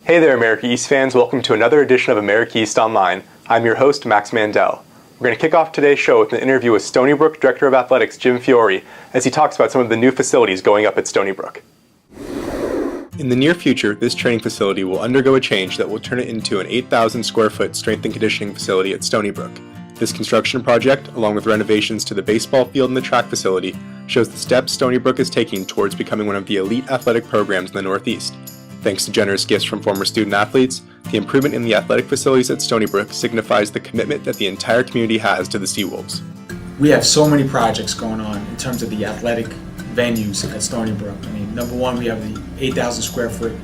Hey there, America East fans. Welcome to another edition of America East Online. I'm your host, Max Mandel. We're going to kick off today's show with an interview with Stony Brook Director of Athletics, Jim Fiore, as he talks about some of the new facilities going up at Stony Brook. In the near future, this training facility will undergo a change that will turn it into an 8,000 square foot strength and conditioning facility at Stony Brook. This construction project, along with renovations to the baseball field and the track facility, shows the steps Stony Brook is taking towards becoming one of the elite athletic programs in the Northeast. Thanks to generous gifts from former student athletes, the improvement in the athletic facilities at Stony Brook signifies the commitment that the entire community has to the Seawolves. We have so many projects going on in terms of the athletic venues at Stony Brook. I mean, number one, we have the 8,000 square foot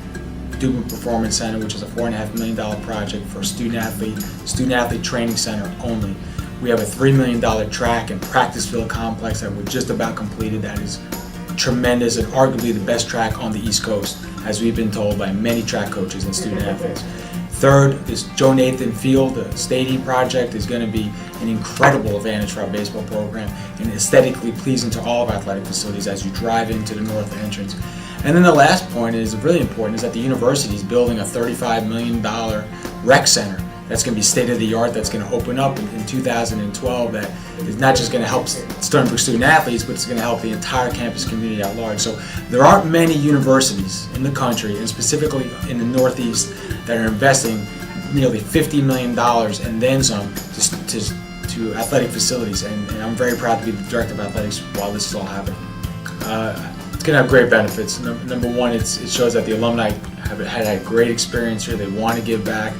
Student Performance Center, which is a $4.5 million project for student athlete training center only. We have a $3 million track and practice field complex that we're just about completed. That is tremendous and arguably the best track on the East Coast, as we've been told by many track coaches and student athletes. Third, this Joe Nathan Field, the stadium project, is going to be an incredible advantage for our baseball program and aesthetically pleasing to all of our athletic facilities as you drive into the north entrance. And then the last point is really important, is that the university is building a $35 million rec center that's going to be state-of-the-art, that's going to open up in 2012, that is not just going to help Stony Brook student athletes, but it's going to help the entire campus community at large. So there aren't many universities in the country, and specifically in the Northeast, that are investing nearly $50 million and then some to athletic facilities. And I'm very proud to be the director of athletics while this is all happening. It's going to have great benefits. Number one, it shows that the alumni have had a great experience here. They want to give back.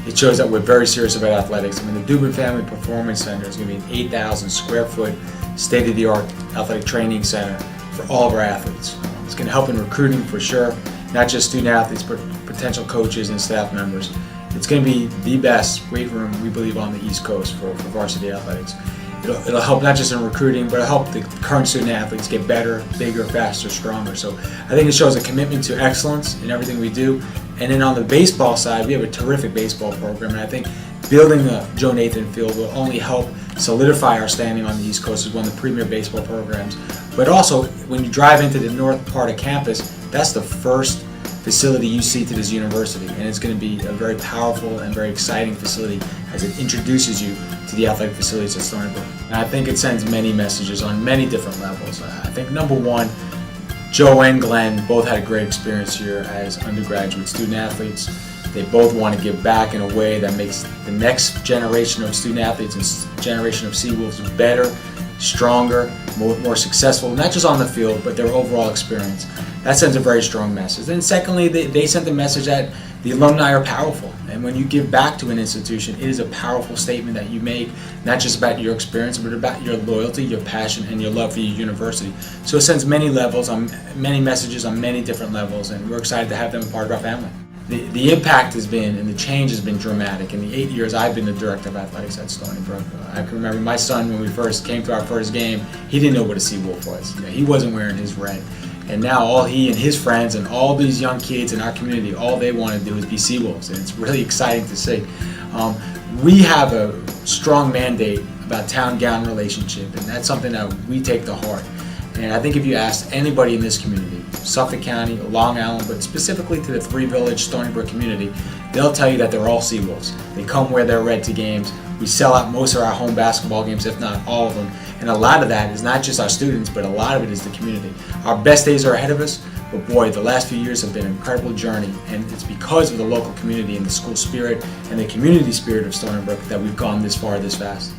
It shows that we're very serious about athletics. I mean, the Dubin Family Performance Center is going to be an 8,000 square foot state-of-the-art athletic training center for all of our athletes. It's going to help in recruiting for sure, not just student athletes, but potential coaches and staff members. It's going to be the best weight room, we believe, on the East Coast for varsity athletics. It'll help not just in recruiting, but it'll help the current student athletes get better, bigger, faster, stronger. So I think it shows a commitment to excellence in everything we do. And then on the baseball side, we have a terrific baseball program, and I think building the Joe Nathan Field will only help solidify our standing on the East Coast as one of the premier baseball programs. But also, when you drive into the north part of campus, that's the first facility you see to this university, and it's going to be a very powerful and very exciting facility as it introduces you to the athletic facilities at Stony Brook. And I think it sends many messages on many different levels. I think number one, Joe and Glenn both had a great experience here as undergraduate student athletes. They both want to give back in a way that makes the next generation of student athletes and generation of Seawolves better, stronger, more successful, not just on the field, but their overall experience. That sends a very strong message. And secondly, they sent the message that the alumni are powerful. And when you give back to an institution, it is a powerful statement that you make, not just about your experience, but about your loyalty, your passion, and your love for your university. So it sends many messages on many different levels, and we're excited to have them a part of our family. The impact has been, and the change has been dramatic. In the 8 years I've been the director of athletics at Stony Brook, I can remember my son, when we first came to our first game, he didn't know what a Seawolf was. He wasn't wearing his red. And now all he and his friends and all these young kids in our community, all they want to do is be Seawolves, and it's really exciting to see. We have a strong mandate about town-gown relationship, and that's something that we take to heart. And I think if you ask anybody in this community, Suffolk County, Long Island, but specifically to the three-village Stony Brook community, they'll tell you that they're all Seawolves. They come wear their red to games. We sell out most of our home basketball games, if not all of them. And a lot of that is not just our students, but a lot of it is the community. Our best days are ahead of us, but boy, the last few years have been an incredible journey, and it's because of the local community and the school spirit and the community spirit of Stony Brook that we've gone this far, this fast.